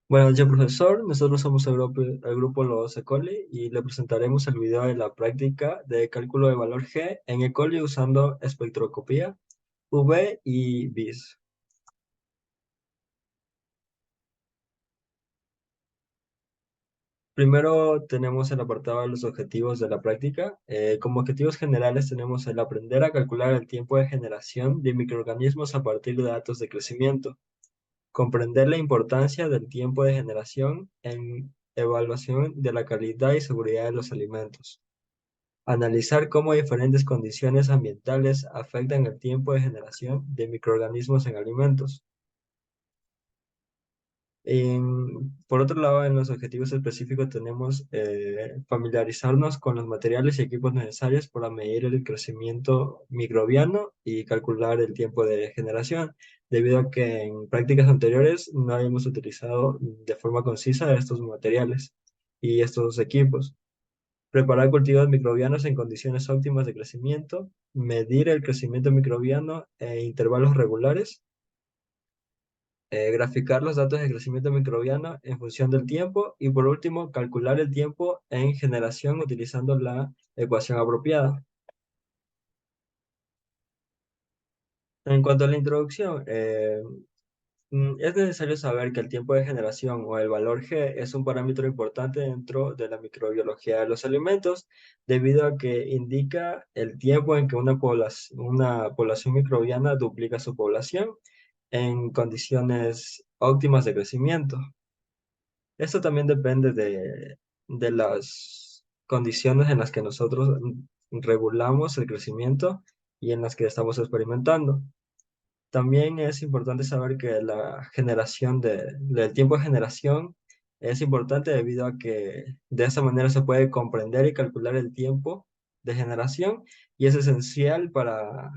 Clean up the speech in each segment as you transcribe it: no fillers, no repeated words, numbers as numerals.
Buenas noches, profesor. Nosotros somos el grupo Los Ecoli y le presentaremos el video de la práctica de cálculo de valor G en Ecoli usando espectroscopía, UV y BIS. Primero tenemos el apartado de los objetivos de la práctica. Como objetivos generales tenemos el aprender a calcular el tiempo de generación de microorganismos a partir de datos de crecimiento, comprender la importancia del tiempo de generación en evaluación de la calidad y seguridad de los alimentos. Analizar cómo diferentes condiciones ambientales afectan el tiempo de generación de microorganismos en alimentos. Por otro lado, en los objetivos específicos tenemos familiarizarnos con los materiales y equipos necesarios para medir el crecimiento microbiano y calcular el tiempo de generación, debido a que en prácticas anteriores no habíamos utilizado de forma concisa estos materiales y estos equipos. Preparar cultivos microbianos en condiciones óptimas de crecimiento, medir el crecimiento microbiano en intervalos regulares, graficar los datos de crecimiento microbiano en función del tiempo y por último, calcular el tiempo en generación utilizando la ecuación apropiada. En cuanto a la introducción, es necesario saber que el tiempo de generación o el valor G es un parámetro importante dentro de la microbiología de los alimentos, debido a que indica el tiempo en que una población microbiana duplica su población en condiciones óptimas de crecimiento. Esto también depende de las condiciones en las que nosotros regulamos el crecimiento y en las que estamos experimentando. También es importante saber que la generación del tiempo de generación es importante debido a que de esa manera se puede comprender y calcular el tiempo de generación y es esencial para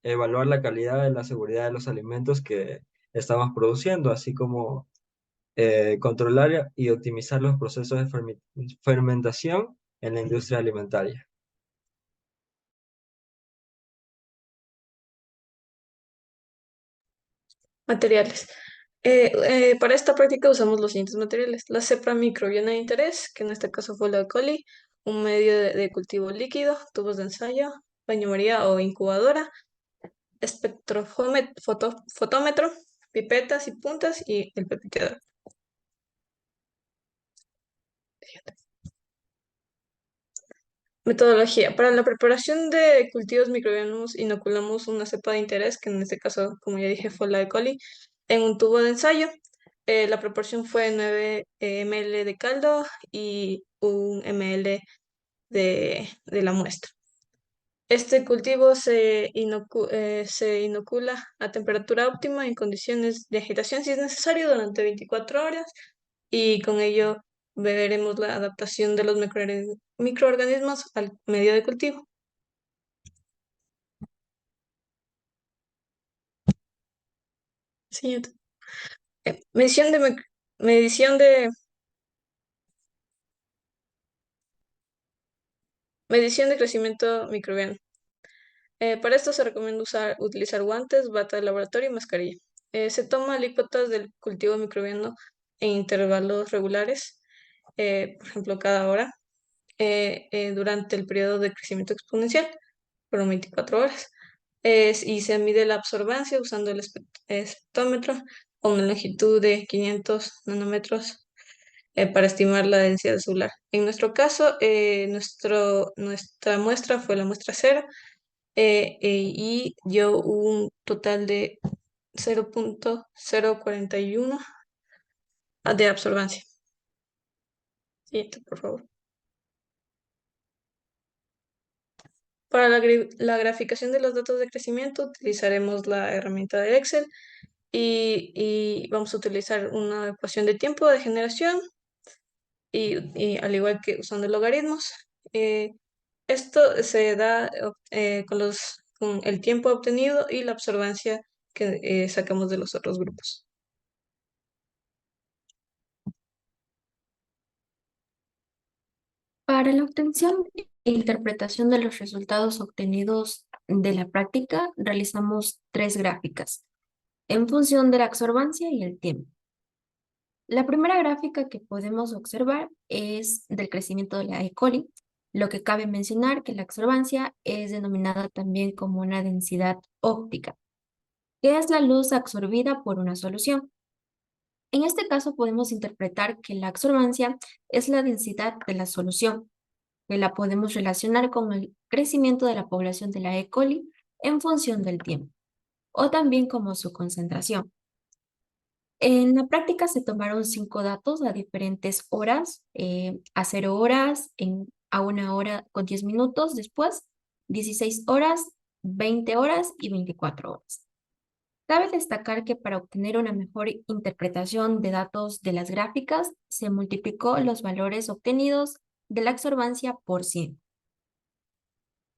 evaluar la calidad y la seguridad de los alimentos que estamos produciendo, así como controlar y optimizar los procesos de fermentación en la industria alimentaria. Materiales. Para esta práctica usamos los siguientes materiales. La cepra microbiana de interés, que en este caso fue la E. coli, un medio de cultivo líquido, tubos de ensayo, baño María o incubadora, fotómetro, pipetas y puntas y el pepitador. Metodología. Para la preparación de cultivos microbianos inoculamos una cepa de interés, que en este caso, como ya dije, fue la E. coli, en un tubo de ensayo. La proporción fue 9 ml de caldo y 1 ml de la muestra. Este cultivo se inocula a temperatura óptima en condiciones de agitación si es necesario durante 24 horas y con ello veremos la adaptación de los microorganismos al medio de cultivo. Siguiente. Medición medición de, medición de crecimiento microbiano. Para esto se recomienda utilizar guantes, bata de laboratorio y mascarilla. Se toma alícuotas del cultivo microbiano en intervalos regulares, por ejemplo, cada hora, durante el periodo de crecimiento exponencial, por 24 horas. Y se mide la absorbancia usando el espectrómetro a una longitud de 500 nanómetros para estimar la densidad celular. En nuestro caso, nuestra muestra fue la muestra cero y dio un total de 0,041 de absorbancia. Siguiente, por favor. Para la graficación de los datos de crecimiento utilizaremos la herramienta de Excel y vamos a utilizar una ecuación de tiempo de generación y al igual que usando logaritmos. eh, Esto se da con el tiempo obtenido y la absorbancia que sacamos de los otros grupos. Para la obtención e interpretación de los resultados obtenidos de la práctica, realizamos tres gráficas en función de la absorbancia y el tiempo. La primera gráfica que podemos observar es del crecimiento de la E. coli. Lo que cabe mencionar que la absorbancia es denominada también como una densidad óptica, que es la luz absorbida por una solución. En este caso podemos interpretar que la absorbancia es la densidad de la solución, que la podemos relacionar con el crecimiento de la población de la E. coli en función del tiempo, o también como su concentración. En la práctica se tomaron 5 datos a diferentes horas, a 0 horas, a 1 hora con 10 minutos, después 16 horas, 20 horas y 24 horas. Cabe destacar que para obtener una mejor interpretación de datos de las gráficas, se multiplicó los valores obtenidos de la absorbancia por 100.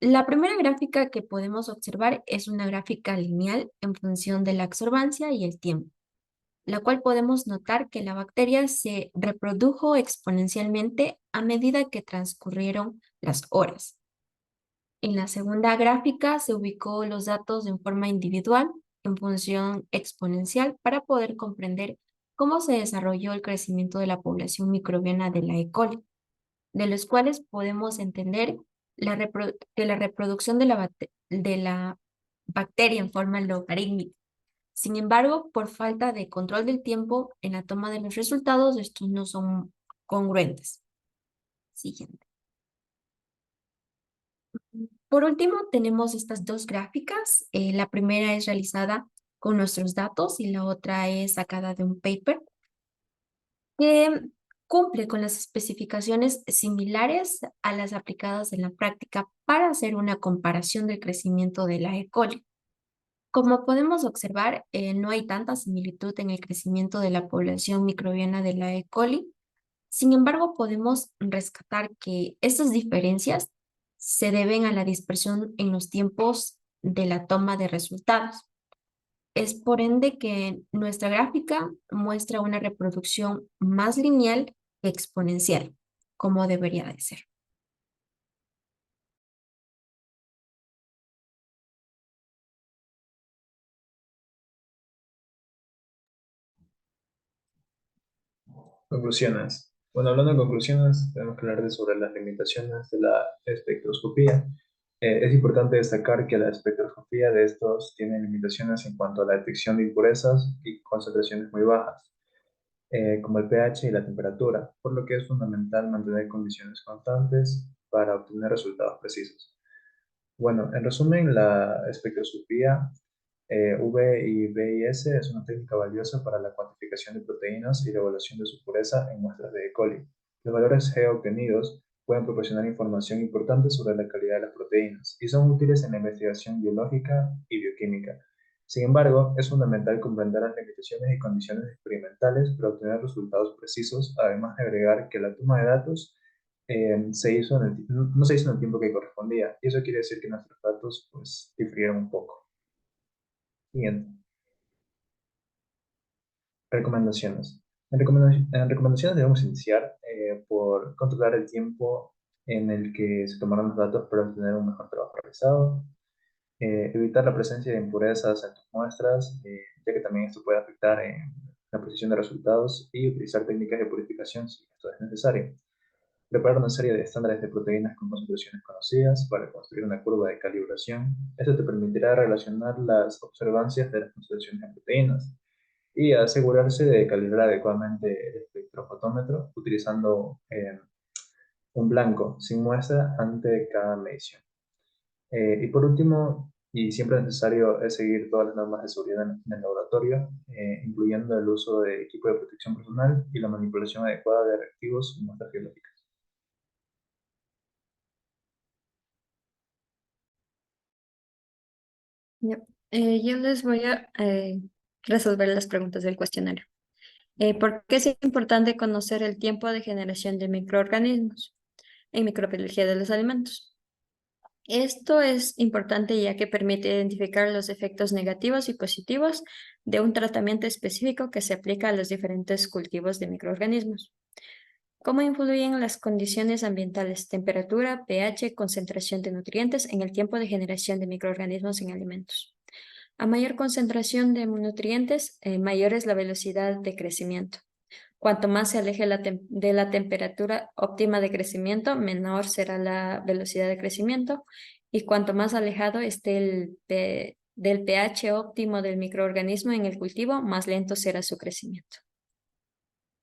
La primera gráfica que podemos observar es una gráfica lineal en función de la absorbancia y el tiempo, la cual podemos notar que la bacteria se reprodujo exponencialmente a medida que transcurrieron las horas. En la segunda gráfica se ubicó los datos en forma individual en función exponencial para poder comprender cómo se desarrolló el crecimiento de la población microbiana de la E. coli, de los cuales podemos entender que la reproducción de la bacteria en forma logarítmica. Sin embargo, por falta de control del tiempo en la toma de los resultados, estos no son congruentes. Siguiente. Por último, tenemos estas dos gráficas. La primera es realizada con nuestros datos y la otra es sacada de un paper que cumple con las especificaciones similares a las aplicadas en la práctica para hacer una comparación del crecimiento de la E. coli. Como podemos observar, no hay tanta similitud en el crecimiento de la población microbiana de la E. coli. Sin embargo, podemos rescatar que estas diferencias se deben a la dispersión en los tiempos de la toma de resultados. Es por ende que nuestra gráfica muestra una reproducción más lineal que exponencial, como debería de ser. Conclusiones. Bueno, hablando de conclusiones, tenemos que hablar sobre las limitaciones de la espectroscopía. Es importante destacar que la espectroscopía de estos tiene limitaciones en cuanto a la detección de impurezas y concentraciones muy bajas, como el pH y la temperatura, por lo que es fundamental mantener condiciones constantes para obtener resultados precisos. Bueno, en resumen, la espectroscopía V y VIS es una técnica valiosa para la cuantificación de proteínas y la evaluación de su pureza en muestras de E. coli. Los valores G obtenidos pueden proporcionar información importante sobre la calidad de las proteínas y son útiles en la investigación biológica y bioquímica. Sin embargo, es fundamental comprender las limitaciones y condiciones experimentales para obtener resultados precisos, además de agregar que la toma de datos no se hizo en el tiempo que correspondía, y eso quiere decir que nuestros datos pues, difirieron un poco. Siguiente. Recomendaciones. En recomendaciones debemos iniciar por controlar el tiempo en el que se tomaron los datos para obtener un mejor trabajo realizado, evitar la presencia de impurezas en tus muestras, ya que también esto puede afectar en la precisión de resultados, y utilizar técnicas de purificación si esto es necesario. Preparar una serie de estándares de proteínas con concentraciones conocidas para construir una curva de calibración. Esto te permitirá relacionar las observancias de las concentraciones de proteínas y asegurarse de calibrar adecuadamente el espectrofotómetro utilizando un blanco sin muestra ante cada medición. Y por último, y siempre es necesario, es seguir todas las normas de seguridad en el laboratorio, incluyendo el uso de equipo de protección personal y la manipulación adecuada de reactivos y muestras biológicas. Ya. Yo les voy a resolver las preguntas del cuestionario. ¿Por qué es importante conocer el tiempo de generación de microorganismos en microbiología de los alimentos? Esto es importante ya que permite identificar los efectos negativos y positivos de un tratamiento específico que se aplica a los diferentes cultivos de microorganismos. ¿Cómo influyen las condiciones ambientales, temperatura, pH, concentración de nutrientes en el tiempo de generación de microorganismos en alimentos? A mayor concentración de nutrientes, mayor es la velocidad de crecimiento. Cuanto más se aleje de la temperatura óptima de crecimiento, menor será la velocidad de crecimiento. Y cuanto más alejado esté del pH óptimo del microorganismo en el cultivo, más lento será su crecimiento.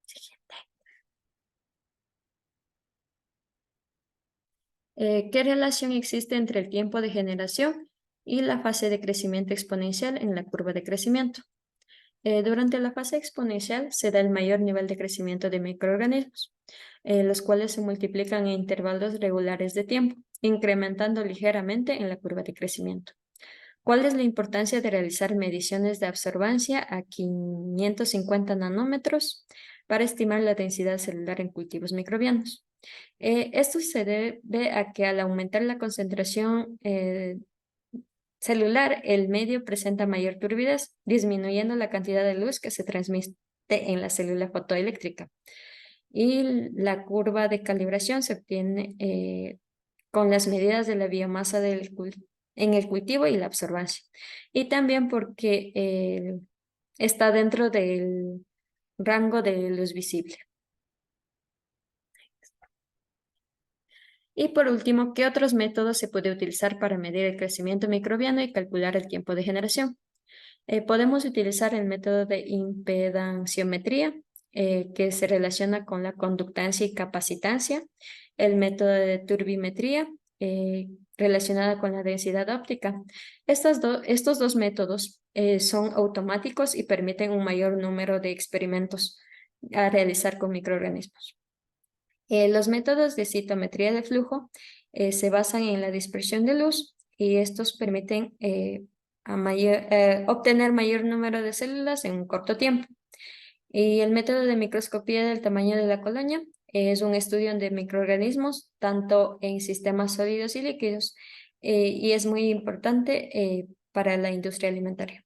Siguiente. ¿Qué relación existe entre el tiempo de generación y la fase de crecimiento exponencial en la curva de crecimiento? Durante la fase exponencial se da el mayor nivel de crecimiento de microorganismos, los cuales se multiplican en intervalos regulares de tiempo, incrementando ligeramente en la curva de crecimiento. ¿Cuál es la importancia de realizar mediciones de absorbancia a 550 nanómetros para estimar la densidad celular en cultivos microbianos? Esto se debe a que al aumentar la concentración celular, el medio presenta mayor turbidez, disminuyendo la cantidad de luz que se transmite en la célula fotoeléctrica. Y la curva de calibración se obtiene con las medidas de la biomasa en el cultivo y la absorbancia. Y también porque está dentro del rango de luz visible. Y por último, ¿qué otros métodos se puede utilizar para medir el crecimiento microbiano y calcular el tiempo de generación? Podemos utilizar el método de impedanciometría, que se relaciona con la conductancia y capacitancia, el método de turbimetría, relacionada con la densidad óptica. Estos dos métodos son automáticos y permiten un mayor número de experimentos a realizar con microorganismos. Los métodos de citometría de flujo se basan en la dispersión de luz y estos permiten obtener mayor número de células en un corto tiempo. Y el método de microscopía del tamaño de la colonia es un estudio de microorganismos tanto en sistemas sólidos y líquidos y es muy importante para la industria alimentaria.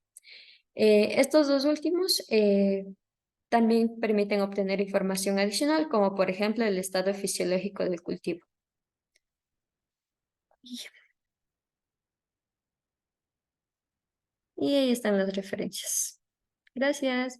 Estos dos últimos también permiten obtener información adicional, como por ejemplo el estado fisiológico del cultivo. Y ahí están las referencias. Gracias.